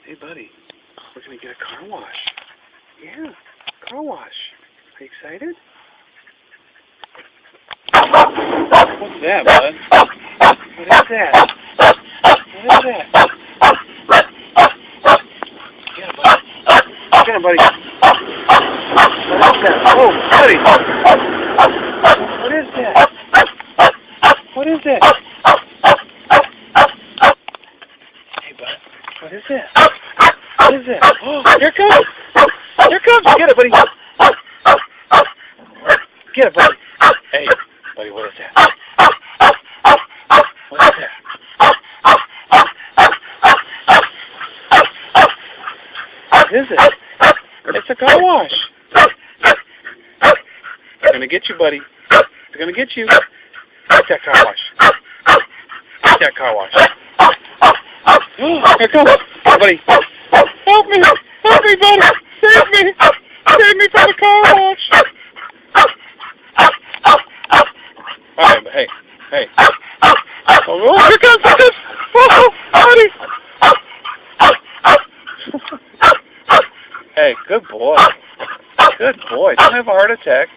Hey, buddy, we're going to get a car wash. Yeah, car wash. Are you excited? What's that, bud? What is that? What is that? Get him, buddy. Get him, buddy. What is that? Oh, buddy. What is that? What is that? Hey, bud. What is that? What is that? Oh, here it comes. Here it comes. Get it, buddy. Get it, buddy. Hey, buddy, what is that? What is that? What is it? It's a car wash. They're gonna get you, buddy. They're gonna get you. Get that car wash. Get that car wash. Here it comes. Hey, buddy. Help me! Help me, buddy! Save me! Save me from the car wash! Alright, but hey. Oh, here comes this! Oh, buddy! Hey, good boy. Good boy. Don't have a heart attack.